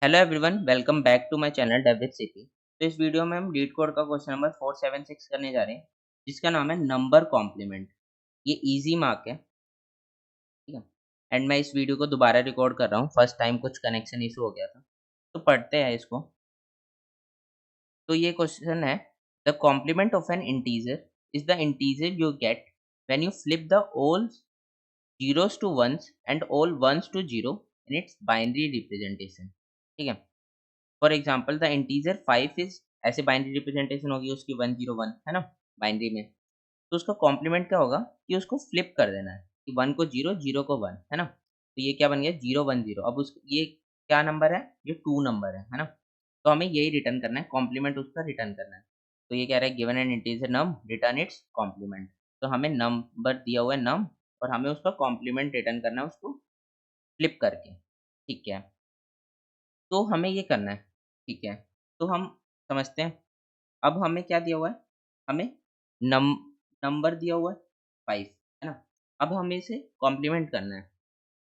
Hello everyone, welcome back to my channel Dev with CP. तो इस video में हम लीड कोड का क्वेश्चन नंबर 476 करने जा रहे हैं, जिसका नाम है नंबर कॉम्प्लीमेंट। ये इजी मार्क है, ठीक है। एंड मैं इस वीडियो को दोबारा रिकॉर्ड कर रहा हूँ, फर्स्ट टाइम कुछ कनेक्शन इशू हो गया था। तो पढ़ते हैं इसको। तो ये क्वेश्चन है, the complement of an integer is the integer you get when you flip the all zeros to ones and all ones to zero in its binary representation, ठीक है। For example the integer 5 is, ऐसे binary representation होगी उसकी 101, है ना, binary में। तो उसका कॉम्प्लीमेंट क्या होगा कि उसको फ्लिप कर देना है कि 1 को 0, 0 को 1, है ना। तो ये क्या बन गया, 0 1 0। अब उस ये क्या नंबर है, ये 2 नंबर है ना। तो हमें यही रिटर्न करना है, कॉम्प्लीमेंट उसका रिटर्न करना है। तो ये कह रहा है given an integer num return its complement. तो हमें नंबर दिया हुआ है नम, और हमें उसका कॉम्प्लीमेंट रिटर्न करना है उसको फ्लिप करके, ठीक है। तो हमें ये करना है, ठीक है। तो हम समझते हैं। अब हमें क्या दिया हुआ है, हमें नम नंबर दिया हुआ है 5, है ना। अब हमें इसे कॉम्प्लीमेंट करना है।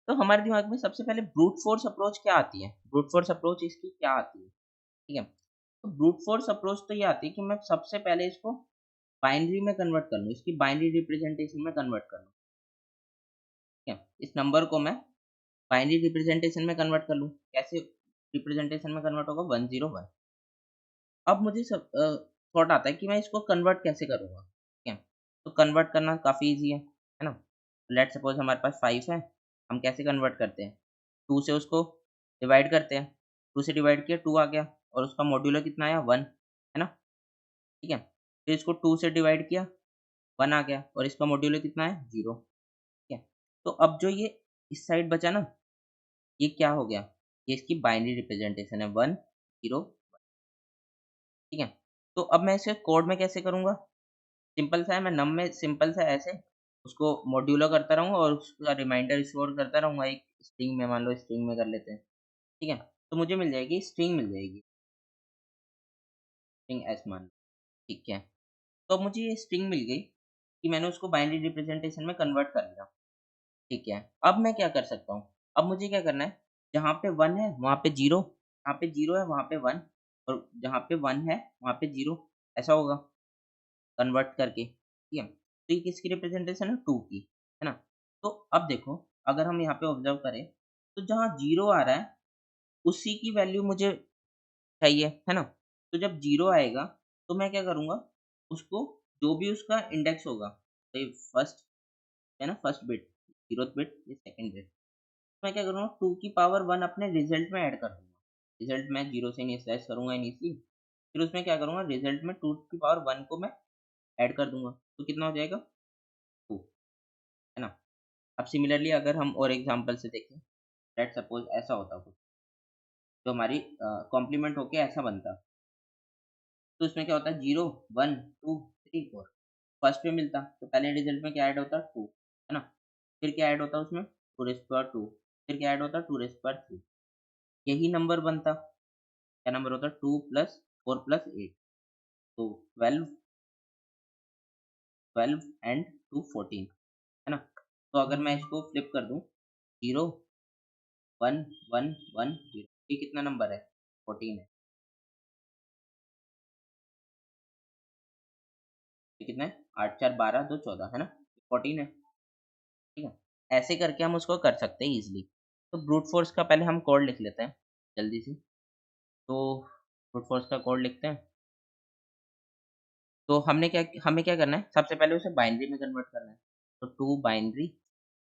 तो हमारे दिमाग में सबसे पहले ब्रूट फोर्स अप्रोच क्या आती है, ब्रूट फोर्स अप्रोच इसकी क्या आती है, ठीक है। तो ब्रूट फोर्स अप्रोच तो ये आती है कि मैं सबसे पहले इसको बाइनरी में कन्वर्ट कर लूँ, इसकी बाइनरी रिप्रेजेंटेशन में कन्वर्ट कर लूँ, ठीक है। इस नंबर को मैं बाइनरी रिप्रेजेंटेशन में कन्वर्ट कर लूँ। कैसे रिप्रेजेंटेशन में कन्वर्ट होगा, 101। अब मुझे सब थॉट आता है कि मैं इसको कन्वर्ट कैसे करूँगा, ठीक है। तो कन्वर्ट करना काफ़ी ईज़ी है ना। लेट्स सपोज़ हमारे पास 5 है, हम कैसे कन्वर्ट करते हैं, 2 से उसको डिवाइड करते हैं, 2 से डिवाइड किया 2 आ गया, और उसका मॉड्यूलर कितना आया 1, है ना, ठीक है। फिर इसको 2 से डिवाइड किया, 1 आ गया, और इसका मॉड्यूलर कितना है 0, ठीक है। तो अब जो ये इस साइड बचा ना, ये क्या हो गया, ये इसकी बाइनरी रिप्रेजेंटेशन है 1 0, ठीक है। तो अब मैं इसे कोड में कैसे करूँगा, सिंपल सा है। मैं नम में सिंपल सा ऐसे उसको मॉड्यूलो करता रहूँगा और उसका रिमाइंडर स्टोर करता रहूँगा एक स्ट्रिंग में, मान लो स्ट्रिंग में कर लेते हैं, ठीक है। तो मुझे मिल जाएगी स्ट्रिंग, मिल जाएगी स्ट्रिंग एस मान लो, ठीक है। तो अब मुझे ये स्ट्रिंग मिल गई कि मैंने उसको बाइनरी रिप्रेजेंटेशन में कन्वर्ट कर लिया, ठीक है। अब मैं क्या कर सकता हूँ, अब मुझे क्या करना है, जहाँ पे 1 है वहाँ पे 0, जहाँ पे 0 है वहाँ पे 1, और जहाँ पे 1 है वहाँ पे 0, ऐसा होगा कन्वर्ट करके, ठीक है। तो ये किसकी रिप्रेजेंटेशन है, 2 की, है ना। तो अब देखो, अगर हम यहाँ पे ऑब्जर्व करें, तो जहाँ 0 आ रहा है उसी की वैल्यू मुझे चाहिए, है ना। तो जब 0 आएगा तो मैं क्या करूँगा, उसको जो भी उसका इंडेक्स होगा, तो ये फर्स्ट है ना, फर्स्ट बिट, 0th बिट, ये सेकंड बिट, मैं क्या करूँगा 2 की पावर 1 अपने रिजल्ट में ऐड कर दूँगा। रिजल्ट मैं 0 से इनिशियलाइज़ करूँगा इनिशियली, फिर उसमें क्या करूँगा, रिजल्ट में 2 की पावर 1 को मैं ऐड कर दूँगा, तो कितना हो जाएगा 2, है ना। अब सिमिलरली अगर हम और एग्जांपल से देखें, लेट्स सपोज ऐसा होता कुछ, तो हमारी कॉम्प्लीमेंट होके ऐसा बनता। तो इसमें क्या होता है, 0 1 2 3 4, फर्स्ट पे मिलता तो पहले रिजल्ट में क्या ऐड होता 2, है ना। फिर क्या ऐड होता उसमें 2 रेज़ पावर 2, फिर क्या ऐड होता 2 रेज़ पावर 3, यही नंबर बनता। क्या नंबर होता 2 प्लस 4 प्लस 8, तो 12, 12 एंड 2 14, है ना। तो अगर मैं इसको फ्लिप कर दूं, 0 1 1 1 0, ये कितना नंबर है, 14 है। ये कितना है, 8 4 12 2 14, है ना, 14 है, ठीक है। ऐसे करके हम उसको कर सकते हैं इजीली। तो ब्रूट फोर्स का पहले हम कोड लिख लेते हैं जल्दी से। तो ब्रूट फोर्स का कोड लिखते हैं। तो हमें क्या करना है, सबसे पहले उसे बाइनरी में कन्वर्ट करना है। तो टू बाइनरी,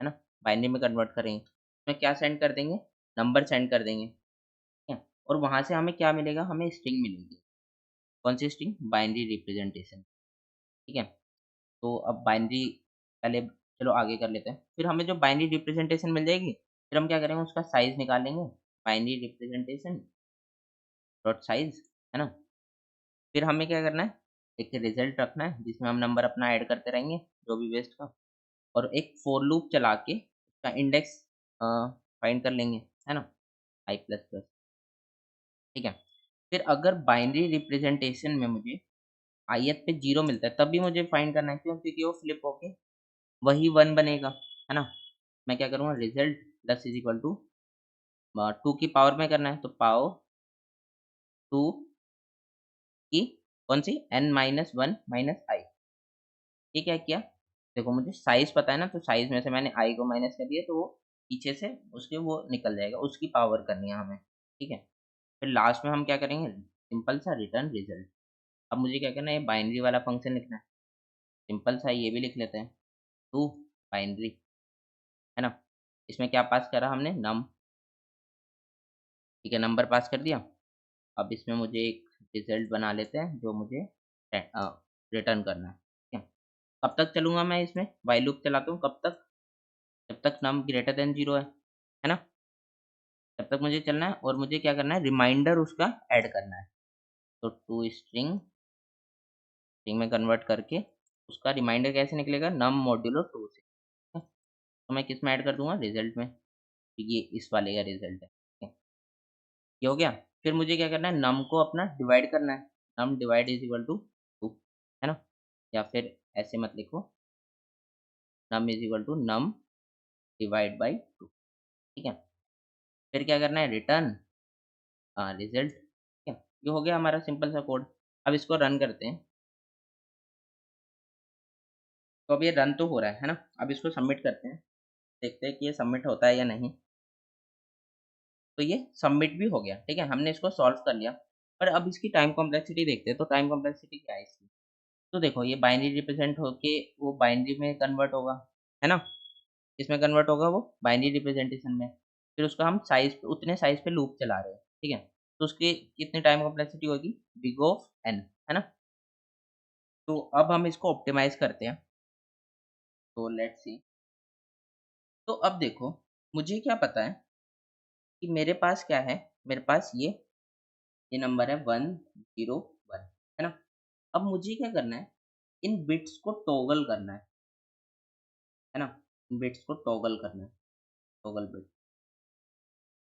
है ना, बाइनरी में कन्वर्ट करेंगे, उसमें क्या सेंड कर देंगे, नंबर सेंड कर देंगे, ठीक है। और वहाँ से हमें क्या मिलेगा, हमें स्ट्रिंग मिलेगी। कौन सी स्ट्रिंग, बाइनरी रिप्रेजेंटेशन, ठीक है। तो अब बाइनरी पहले, चलो आगे कर लेते हैं। फिर हमें जो बाइनरी रिप्रेजेंटेशन मिल जाएगी, फिर हम क्या करेंगे, उसका साइज़ निकालेंगे, बाइनरी रिप्रेजेंटेशन डॉट साइज़, है ना। फिर हमें क्या करना है, एक रिजल्ट रखना है जिसमें हम नंबर अपना ऐड करते रहेंगे, जो भी वेस्ट का, और एक फॉर लूप चला के उसका इंडेक्स फाइंड कर लेंगे, है ना, i प्लस प्लस, ठीक है। फिर अगर बाइनरी रिप्रेजेंटेशन में मुझे ith पे 0 मिलता है, तब भी मुझे फाइंड करना है, क्यों, क्योंकि वो फ्लिप होके वही 1 बनेगा, है ना। मैं क्या करूँगा, result plus is equal to 2 की पावर में करना है तो पावर 2 की कौन सी n माइनस 1 माइनस आई। ये क्या किया? देखो मुझे साइज़ पता है ना, तो साइज़ में से मैंने i को माइनस कर दिया, तो वो पीछे से उसके वो निकल जाएगा, उसकी पावर करनी है हमें, ठीक है? फिर लास्ट में हम क्या करेंगे? सिंपल सा रिटर्न रिज़ल्ट। अब मुझे क्या करना है? ये बाइनरी वाला फ़ंक्शन लिखना है। सिंपल सा ये भी लिख लेते हैं, टू बाइनरी, है ना? इसमें क्या पास करा हमने? नम, ठीक है, नंबर पास कर दिया। अब इसमें मुझे एक रिज़ल्ट बना लेते हैं जो मुझे रिटर्न करना है, ठीक है? कब तक चलूँगा मैं इसमें? व्हाइल लूप चलाता हूँ कब तक? जब तक नम ग्रेटर देन 0 है ना? तब तक मुझे चलना है और मुझे क्या करना है? रिमाइंडर उसका ऐड करना है। तो टू स्ट्रिंग स्ट्रिंग में कन्वर्ट करके उसका रिमाइंडर कैसे निकलेगा? नम मॉड्यूलो 2 से, ठीक है? तो मैं किस में ऐड कर दूँगा? रिज़ल्ट में। तो ये इस वाले का रिज़ल्ट है, ठीक है? ये हो गया। फिर मुझे क्या करना है? नम को अपना डिवाइड करना है। Num divide is equal to 2, है ना? या फिर ऐसे मत लिखो, num is equal to num divide by 2, ठीक है? फिर क्या करना है? रिटर्न रिज़ल्ट, ठीक है? ये हो गया हमारा सिंपल सा कोड। अब इसको रन करते हैं। तो अब ये रन तो हो रहा है ना? अब इसको सबमिट करते हैं। देखते हैं कि ये सबमिट होता है या नहीं। तो ये सबमिट भी हो गया, ठीक है? हमने इसको सॉल्व कर लिया। पर अब इसकी टाइम कॉम्प्लेक्सिटी देखते हैं, तो टाइम कॉम्प्लेक्सिटी क्या है इसकी? तो देखो ये बाइनरी रिप्रेज़ेंट होके वो बाइनरी में कन्वर्ट होगा, है ना? किसमें कन्वर्ट होगा वो? बाइनरी रिप्रेज़ेंटेशन में। फिर उसका हम साइज़ पे उतने साइज़ पे लूप चला रहे हैं, ठीक है? तो उसकी कितनी टाइम कॉम्प्लेक्सिटी होगी? बिग ऑफ n, है ना? तो अब हम इसको ऑप्टिमाइज़ करते हैं। तो लेट्स सी। तो अब देखो, मुझे क्या पता है कि मेरे पास क्या है? मेरे पास ये नंबर है 101, है ना? अब मुझे क्या करना है? इन बिट्स को टॉगल करना है ना? इन बिट्स को टॉगल करना है, टॉगल बिट।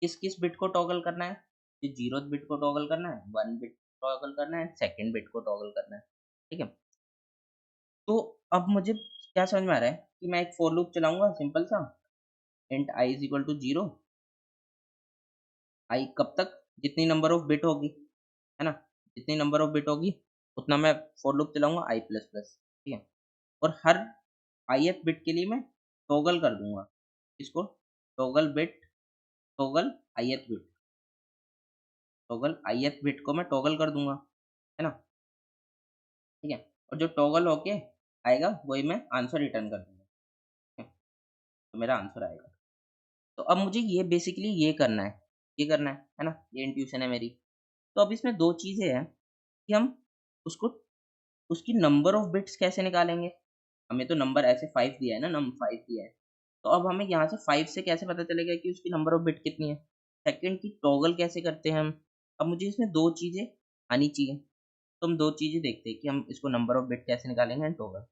किस-किस बिट को टॉगल करना है? ये 0th बिट को टॉगल करना है, 1 बिट टॉगल करना है, सेकंड बिट को टॉगल करना है, ठीक है? तो अब मुझे क्या समझ में आ रहा है कि मैं एक फॉर लूप चलाऊँगा सिंपल सा, int i is equal to 0, i कब तक? जितनी नंबर ऑफ बिट होगी, है ना? जितनी नंबर ऑफ बिट होगी, उतना मैं फॉर लूप चलाऊँगा i प्लस प्लस, ठीक है? और हर ith बिट के लिए मैं टॉगल कर दूँगा। इसको toggle bit, toggle ith bit, toggle ith bit को मैं टॉगल कर दूँगा, है ना? ठीक है? और जो टॉगल होके आएगा वही मैं आंसर रिटर्न कर दूँगा, ठीक है? तो मेरा आंसर आएगा। तो अब मुझे ये बेसिकली ये करना है, ये करना है ना? ये इंट्यूशन है मेरी। तो अब इसमें 2 चीज़ें हैं कि हम उसको उसकी नंबर ऑफ बिट्स कैसे निकालेंगे? हमें तो नंबर ऐसे 5 दिया है ना, नम 5 दिया है। तो अब हमें यहाँ से 5 से कैसे पता चलेगा कि उसकी नंबर ऑफ बिट कितनी है? सेकंड की टॉगल कैसे करते हैं हम? अब मुझे इसमें 2 चीज़ें आनी चाहिए। तो हम 2 चीज़ें देखते हैं कि हम इसको नंबर ऑफ बिट कैसे निकालेंगे एंड टॉगल।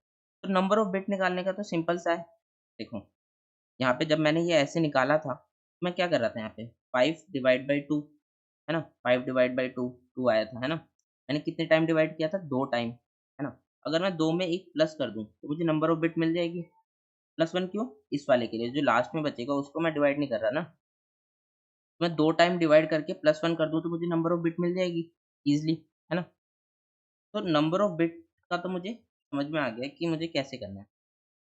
तो नंबर ऑफ बिट निकालने का तो सिंपल सा है। देखो, यहाँ पे जब मैंने ये ऐसे निकाला था, मैं क्या कर रहा था यहाँ पे? 5 डिवाइड बाय 2, है ना? 5 डिवाइड बाय 2, 2 आया था, है ना? मैंने कितने टाइम डिवाइड किया था? 2 टाइम, है ना? अगर मैं 2 में 1 प्लस कर दूँ, तो मुझे नंबर ऑफ बिट मिल जाएगी। +1 क्यों? इस वाले के लिए, जो लास्ट में बचेगा उसको मैं डिवाइड नहीं कर रहा ना। मैं 2 टाइम डिवाइड करके +1 कर दूँ तो मुझे नंबर ऑफ बिट मिल जाएगी ईज़िली, है ना? तो नंबर ऑफ बिट का तो मुझे समझ में आ गया कि मुझे कैसे करना है,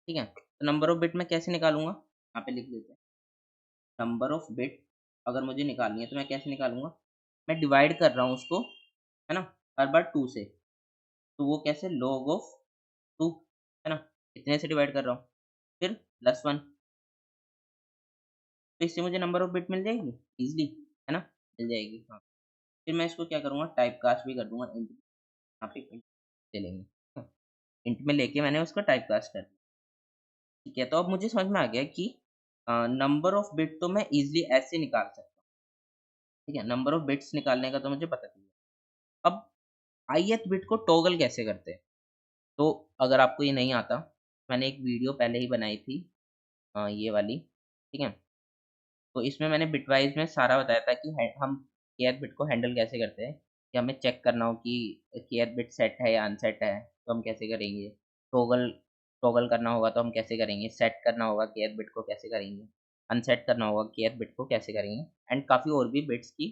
ठीक है? तो नंबर ऑफ बिट मैं कैसे निकालूँगा? यहाँ पे लिख लेते हैं। नंबर ऑफ बिट अगर मुझे निकालनी है तो मैं कैसे निकालूँगा? मैं डिवाइड कर रहा हूँ उसको, है ना? हर बार 2 से, तो वो कैसे? लॉग ऑफ 2, है ना? इतने से डिवाइड कर रहा हूँ। फिर +1, तो इससे मुझे नंबर ऑफ बिट मिल जाएगी ईज़िली, है ना? मिल जाएगी, हाँ। फिर मैं इसको क्या करूँगा? टाइप कास्ट भी कर दूँगा इंट, यहाँ पे इंट ले लेंगे। हाँ, इंट में लेके मैंने उसको टाइप कास्ट कर दिया, ठीक है? तो अब मुझे समझ में आ गया कि नंबर ऑफ बिट तो मैं ईज़िली ऐसे निकाल सकता हूँ, ठीक है? नंबर ऑफ बिट्स निकालने का तो मुझे पता चल गया। अब ith बिट को टॉगल कैसे करते हैं? तो अगर आपको ये नहीं आता, मैंने एक वीडियो पहले ही बनाई थी ये वाली, ठीक है? तो इसमें मैंने बिटवाइज़ में सारा बताया था कि है हम kth बिट को हैंडल कैसे करते हैं, कि हमें चेक करना हो कि kth बिट सेट है या अनसेट है, तो हम कैसे करेंगे? टॉगल टॉगल करना होगा तो हम कैसे करेंगे? सेट करना होगा kth बिट को कैसे करेंगे? अनसेट करना होगा केयर बिट को कैसे करेंगे, एंड काफ़ी और भी बिट्स की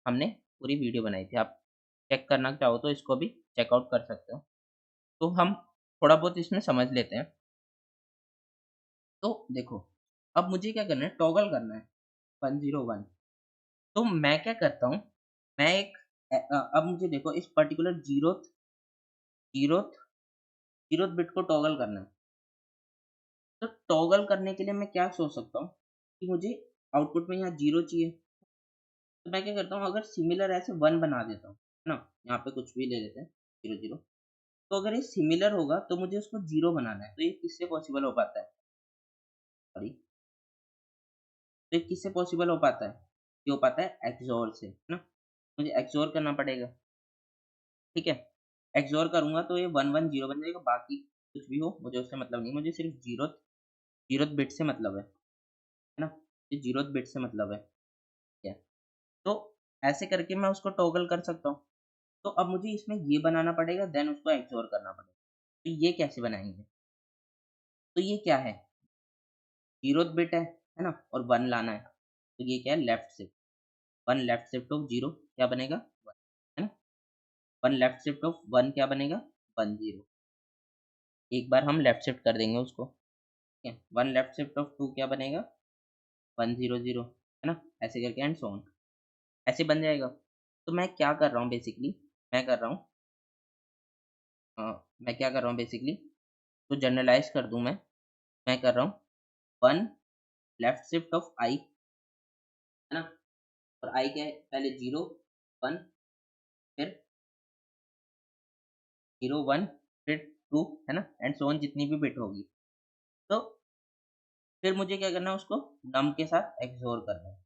हमने पूरी वीडियो बनाई थी। आप चेक करना चाहो तो इसको भी चेकआउट कर सकते हो। तो हम थोड़ा बहुत इसमें समझ लेते हैं। तो देखो, अब मुझे क्या करना है, टॉगल करना है 101। तो मैं क्या करता हूँ, मैं एक अब मुझे देखो इस पर्टिकुलर जीरोथ जीरोथ बिट को टॉगल करना है। तो टॉगल करने के लिए मैं क्या सोच सकता हूँ कि मुझे आउटपुट में यहाँ 0 चाहिए। तो मैं क्या करता हूँ, अगर सिमिलर ऐसे 1 बना देता हूँ, है ना? यहाँ पे कुछ भी ले लेते हैं 0, 0। तो अगर ये सिमिलर होगा तो मुझे उसको 0 बनाना है। तो ये किससे पॉसिबल हो पाता है? सॉरी, तो ये किससे पॉसिबल हो पाता है? ये हो पाता है एक्सओर से, है ना? मुझे एक्सओर करना पड़ेगा, ठीक है? एक्सओर करूँगा तो ये 1, 1 0 बन जाएगा, बाकी कुछ भी हो मुझे उससे मतलब नहीं, मुझे सिर्फ ज़ीरोथ बिट से मतलब है ना? ये ज़ीरोथ बिट से मतलब है, ठीक है? तो ऐसे करके मैं उसको टॉगल कर सकता हूँ। तो अब मुझे इसमें ये बनाना पड़ेगा, देन उसको एक्सओर करना पड़ेगा। तो ये कैसे बनाएँगे? तो ये क्या है? ज़ीरोथ बिट है ना? और 1 लाना है। तो ये क्या है? Left shift. 1 left shift of 0 क्या बनेगा? 1, है ना? 1 लेफ्ट शिफ्ट ऑफ 1 क्या बनेगा? 1 0। एक बार हम लेफ्ट शिफ्ट कर देंगे उसको, ठीक है? 1 लेफ्ट शिफ्ट ऑफ 2 क्या बनेगा? 1 0 0, है ना? ऐसे करके एंड सो ऑन। ऐसे बन जाएगा। तो मैं क्या कर रहा हूँ बेसिकली, मैं कर रहा हूँ अ, मैं क्या कर रहा हूँ बेसिकली, तो जनरलाइज़ कर दूँ मैं कर रहा हूँ 1 लेफ्ट शिफ्ट ऑफ I, है ना? और I क्या है? पहले 0 1, फिर 0 1, फिर 2, है ना? एंड सो ऑन जितनी भी बिट होगी। तो फिर मुझे क्या करना है, उसको नम के साथ एक्सओर करना है,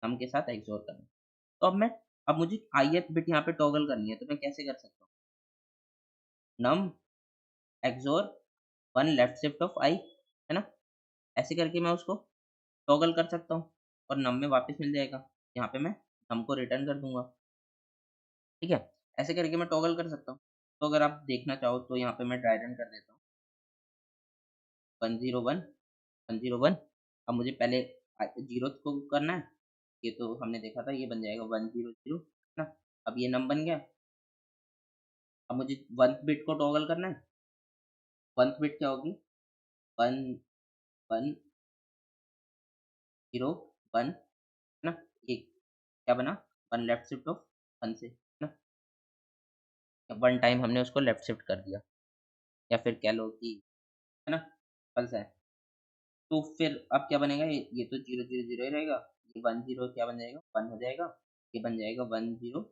नम के साथ एक्सओर करना है। तो अब मुझे ith बिट यहाँ पे टॉगल करनी है, तो मैं कैसे कर सकता हूँ? Num XOR 1 left shift of I, है ना? ऐसे करके मैं उसको टॉगल कर सकता हूँ और नम में वापस मिल जाएगा। यहाँ पे मैं नम को रिटर्न कर दूँगा, ठीक है? ऐसे करके मैं टॉगल कर सकता हूँ। तो अगर आप देखना चाहो तो यहाँ पे मैं ड्राई रन कर देता हूँ, 101 101। अब मुझे पहले ज़ीरोथ को करना है, ये तो हमने देखा था, ये बन जाएगा 100, है ना? अब ये नम बन गया। अब मुझे 1th बिट को टॉगल करना है। 1th बिट क्या होगी? 1 1 0 1, है ना? ये क्या बना? 1 लेफ्ट शिफ्ट ऑफ 1 से, है ना? 1 टाइम हमने उसको लेफ्ट शिफ्ट कर दिया, या फिर कह लो कि, है ना? पल्स है। तो फिर अब क्या बनेगा? ये तो 0 0 0 ही रहेगा। ये 1 0 क्या बन जाएगा? 1 हो जाएगा। ये बन जाएगा 1 0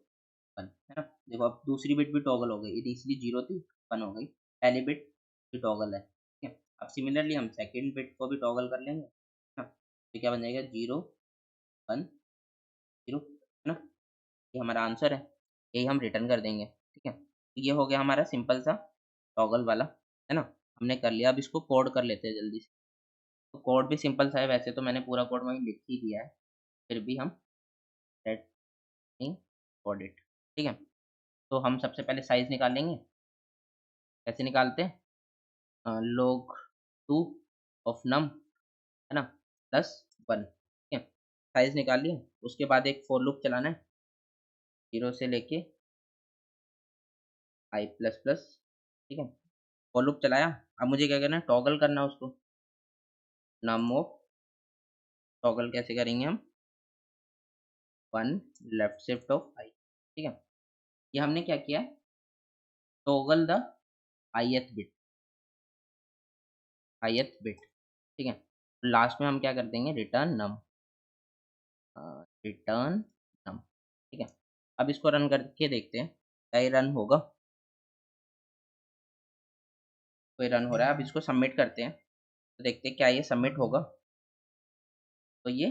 1, है ना? देखो अब दूसरी बिट भी टॉगल हो गई। ये तीसरी 0 थी, 1 हो गई। पहली बिट भी टॉगल है, ठीक है? अब सिमिलरली हम सेकंड बिट को भी टॉगल कर लेंगे, है ना? तो क्या बन जाएगा? 0 1 0, है ना? ये हमारा आंसर है। यही हम रिटर्न कर देंगे, ठीक है? तो ये हो गया हमारा सिंपल सा टॉगल वाला, है ना? हमने कर लिया। अब इसको कोड कर लेते हैं जल्दी से। तो कोड भी सिंपल सा है, वैसे तो मैंने पूरा कोड वहीं लिख ही दिया है, फिर भी हम लेट मी कोड इट, ठीक है? तो हम सबसे पहले साइज़ निकाल लेंगे। कैसे निकालते हैं? log 2 ऑफ नम, है ना? प्लस 1, ठीक है? साइज़ निकाल लिया। उसके बाद एक फॉर लूप चलाना है 0 से लेके I प्लस प्लस, ठीक है? फॉर लूप चलाया। अब मुझे क्या करना है? टॉगल करना है उसको। नम ऑफ टॉगल कैसे करेंगे हम? 1 लेफ्ट शिफ्ट ऑफ I, ठीक है? ये हमने क्या किया? टॉगल द ith बिट, ठीक है? लास्ट में हम क्या कर देंगे? रिटर्न नम, रिटर्न नम, ठीक है? अब इसको रन करके देखते हैं, क्या ये रन होगा? तो ये रन हो रहा है। अब इसको सबमिट करते हैं, तो देखते हैं क्या ये सबमिट होगा। तो ये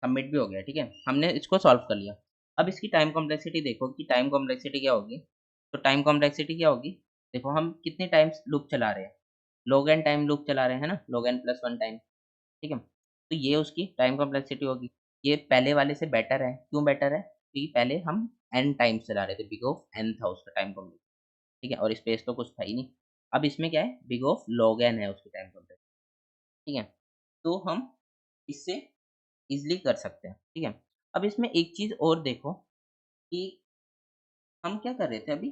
सबमिट भी हो गया, ठीक है? हमने इसको सॉल्व कर लिया। अब इसकी टाइम कॉम्प्लेक्सिटी देखो कि टाइम कॉम्प्लेक्सिटी क्या होगी? तो टाइम कॉम्प्लेक्सिटी क्या होगी? देखो हम कितने टाइम्स लूप चला रहे हैं? log n टाइम लूप चला रहे हैं, है ना? log n प्लस 1 टाइम, ठीक है? तो ये उसकी टाइम कॉम्प्लेक्सिटी होगी। ये पहले वाले से बेटर है। क्यों बेटर है? क्योंकि पहले हम n टाइम्स चला रहे थे, बिग ऑफ n था उसका टाइम कॉम्प्लेक्सिटी, ठीक है? और स्पेस तो कुछ था ही नहीं। अब इसमें क्या है? बिग ऑफ log n है उसकी टाइम कॉम्प्लेक्सिटी, ठीक है? तो हम इससे ईज़िली कर सकते हैं, ठीक है? अब इसमें एक चीज़ और देखो कि हम क्या कर रहे थे अभी,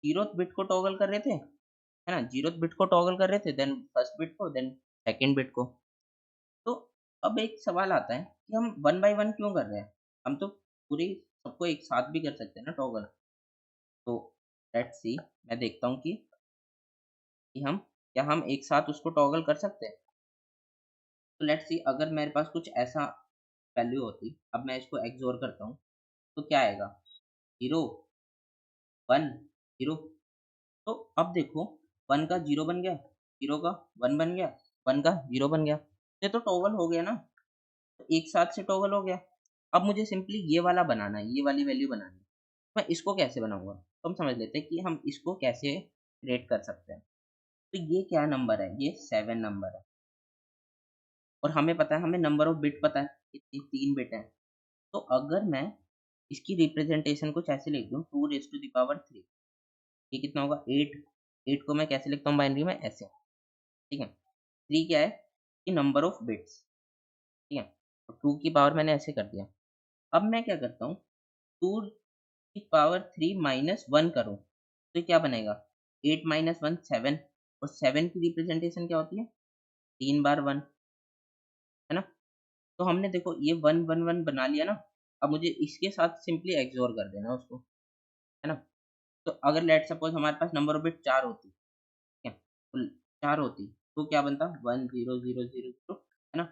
0th बिट को टॉगल कर रहे थे, है ना? 0th बिट को टॉगल कर रहे थे, देन फर्स्ट बिट को, देन सेकंड बिट को। तो अब एक सवाल आता है कि हम 1 बाय 1 क्यों कर रहे हैं? हम तो पूरी सबको एक साथ भी कर सकते हैं ना टॉगल। तो लेट्स सी, मैं देखता हूँ कि हम एक साथ उसको टॉगल कर सकते हैं? तो लेट्स सी, अगर मेरे पास कुछ ऐसा वैल्यू होती, अब मैं इसको एक्सओर करता हूँ, तो क्या आएगा? 0, 1, 0। तो अब देखो, 1 का 0 बन गया, 0 का 1 बन गया, 1 का 0 बन गया। ये तो टॉगल हो गया ना, तो एक साथ से टॉगल हो गया। अब मुझे सिंपली ये वाला बनाना है, ये वाली वैल्यू बनानी है। मैं इसको कैसे बनाऊँगा? तो हम समझ लेते हैं कि हम इसको कैसे क्रिएट कर सकते हैं। तो ये क्या नंबर है? ये 7 नंबर है और हमें पता है, हमें नंबर ऑफ बिट पता है, कितनी 3 बिट है। तो अगर मैं इसकी रिप्रेजेंटेशन कुछ ऐसे लिख दूँ, 2 रेज़ टू द पावर 3, ये कितना होगा? 8। 8 को मैं कैसे लिखता हूँ बाइनरी में? ऐसे, ठीक है? 3 क्या है? कि नंबर ऑफ बिट्स, ठीक है? तो 2 की पावर मैंने ऐसे कर दिया। अब मैं क्या करता हूँ, 2 की पावर 3 माइनस 1 करूँ, तो ये क्या बनेगा? 8 माइनस 1 7, और 7 की रिप्रेजेंटेशन क्या होती है? 3 बार 1, है ना? तो हमने देखो ये 1 1 1 बना लिया ना, अब मुझे इसके साथ सिंपली एक्सओर कर देना उसको, है ना? तो अगर लेट्स सपोज़ हमारे पास नंबर ऑफ बिट 4 होती, ठीक है? तो 4 होती, तो क्या बनता? 1 0 0 0 0, है ना?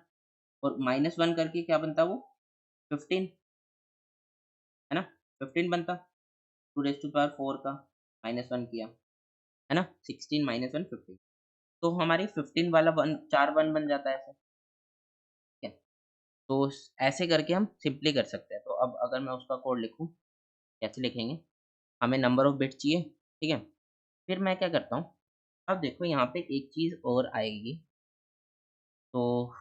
और -1 करके क्या बनता वो? 15, है ना? 15 बनता, 2 रेज़ टू पावर 4 का -1 किया, है ना? 16 -1 15, तो हमारी 15 वाला 1 4 1 बन जाता है ऐसे, ठीक है? तो स ऐसे करके हम सिंपली कर सकते हैं। तो अब अगर मैं उसका कोड लिखूँ, कैसे लिखेंगे? हमें नंबर ऑफ बिट चाहिए, ठीक है? फिर मैं क्या करता हूँ, अब देखो यहाँ पे एक चीज़ और आएगी, तो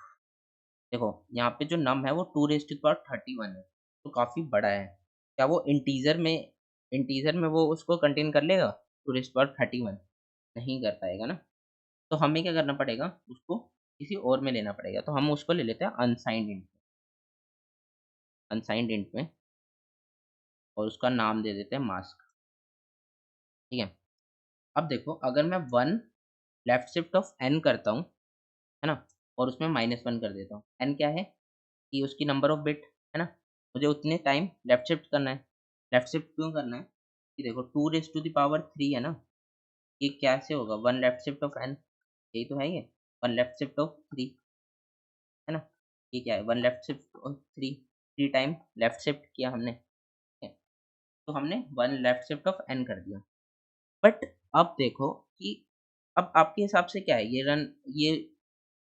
देखो यहाँ पे जो नम है वो 2 रेज़ टू द पावर 31 है, तो काफ़ी बड़ा है। क्या वो इंटीजर में वो उसको कंटेन कर लेगा? 2 रेज़ टू द पावर 31? नहीं कर पाएगा ना। तो हमें क्या करना पड़ेगा? उसको किसी और में लेना पड़ेगा। तो हम उसको ले लेते हैं अनसाइन्ड इंट में, और उसका नाम दे देते हैं मास्क, ठीक है? अब देखो, अगर मैं 1 लेफ्ट शिफ्ट ऑफ n करता हूँ, है ना? और उसमें -1 कर देता हूँ। n क्या है? कि उसकी नंबर ऑफ बिट, है ना? मुझे उतने टाइम लेफ्ट शिफ्ट करना है। लेफ्ट शिफ्ट क्यों करना है? कि देखो 2 रेज़ टू द पावर 3 है ना? ये कैसे होगा? 1 लेफ्ट शिफ्ट ऑफ n, यही तो है ये। 1 लेफ्ट शिफ्ट ऑफ 3, है ना? ये क्या है? 1 left shift of 3, 3 time left shift किया हमने, ठीक है? तो हमने 1 लेफ्ट शिफ्ट ऑफ n कर दिया। बट अब देखो कि अब आपके हिसाब से क्या है?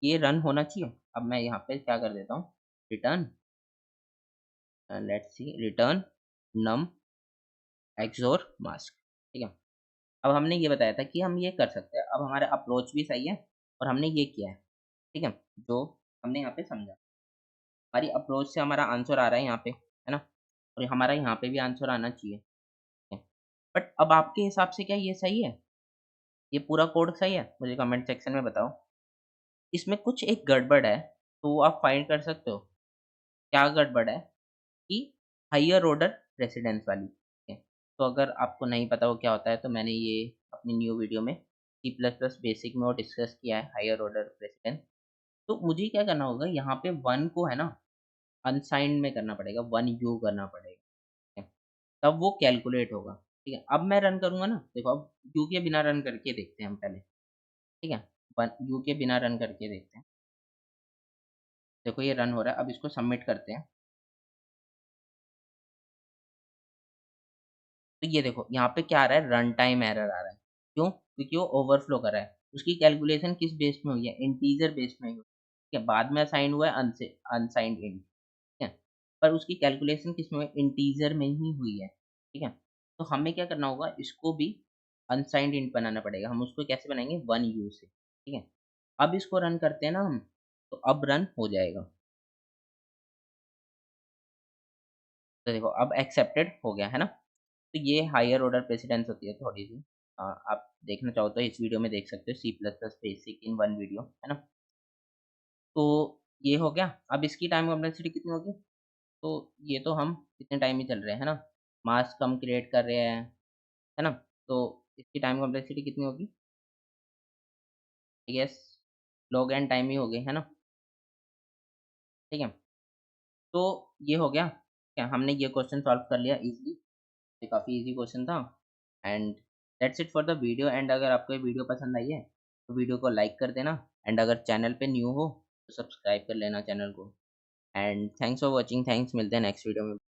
ये रन होना चाहिए? अब मैं यहाँ पे क्या कर देता हूँ, return let's see, return num XOR mask, ठीक है? अब हमने ये बताया था कि हम ये कर सकते हैं। अब हमारा अप्रोच भी सही है और हमने ये किया है, ठीक है? जो हमने यहाँ पे समझा। हमारी अप्रोच से हमारा आंसर आ रहा है यहाँ पे, है ना? और हमारा यहाँ पे भी आंसर आना चाहिए, ठीक है? बट अब आपके हिसाब से क्या ये सही है? ये पूरा कोड सही है? मुझे कमेंट सेक्शन में बताओ। इसमें कुछ एक गड़बड़ है, तो वो आप फाइंड कर सकते हो। क्या गड़बड़ है? कि हायर ऑर्डर प्रेसिडेंस वाली, ठीक है? तो अगर आपको नहीं पता वो क्या होता है, तो मैंने ये अपनी न्यू वीडियो में सी प्लस प्लस बेसिक में वो डिस्कस किया है, हायर ऑर्डर प्रेसिडेंस। तो मुझे क्या करना होगा, यहाँ पे 1 को है ना अनसाइन्ड में करना पड़ेगा, 1 यू करना पड़ेगा, ठीक है? तब वो कैलकुलेट होगा, ठीक है? अब मैं रन करूँगा ना, देखो अब यू के बिना रन करके देखते हैं हम पहले, ठीक है? 1 यू के बिना रन करके देखते हैं। देखो ये रन हो रहा है, अब इसको सबमिट करते हैं। तो ये देखो यहाँ पे क्या आ रहा है, रन टाइम एरर आ रहा है। क्यों? क्योंकि वो ओवरफ्लो कर रहा है। उसकी कैलकुलेशन किस बेस में हुई है? इंटीजर बेस में हुई है। ठीक है, बाद में असाइन हुआ है अनसाइन्ड इंट, ठीक है? पर उसकी कैलकुलेशन किस में हुई है? इंटीजर में ही हुई है, ठीक है? तो हमें क्या करना होगा, इसको भी अनसाइन्ड इंट बनाना पड़ेगा। हम उसको कैसे बनाएंगे? 1 यू से, ठीक है? अब इसको रन करते हैं ना हम, तो अब रन हो जाएगा। तो देखो अब एक्सेप्टेड हो गया, है ना? तो ये हायर ऑर्डर प्रेसिडेंस होती है थोड़ी-सी। आप देखना चाहो तो इस वीडियो में देख सकते हो, C plus plus basic in one video, है ना? तो ये हो गया। अब इसकी टाइम कॉम्प्लेक्सिटी कितनी होगी? तो ये तो हम कितने टाइम ही चल रहे हैं, है ना? मास कम क्रिएट कर रहे हैं, है ना? तो इसकी टाइम कॉम्प्लेक्सिटी कितनी होगी? I guess log n time ही हो गई, है ना? ठीक है? तो ये हो गया। क्या हमने ये क्वेश्चन सॉल्व कर लिया इज़िली। ये काफ़ी इजी क्वेश्चन था। And that's it for the video. And अगर आपको ये वीडियो पसंद आई है, तो वीडियो को लाइक कर देना। एंड अगर चैनल पे न्यू हो, तो सब्सक्राइब कर लेना चैनल को। And thanks for watching. Thanks, मिलते हैं नेक्स्ट वीडियो में।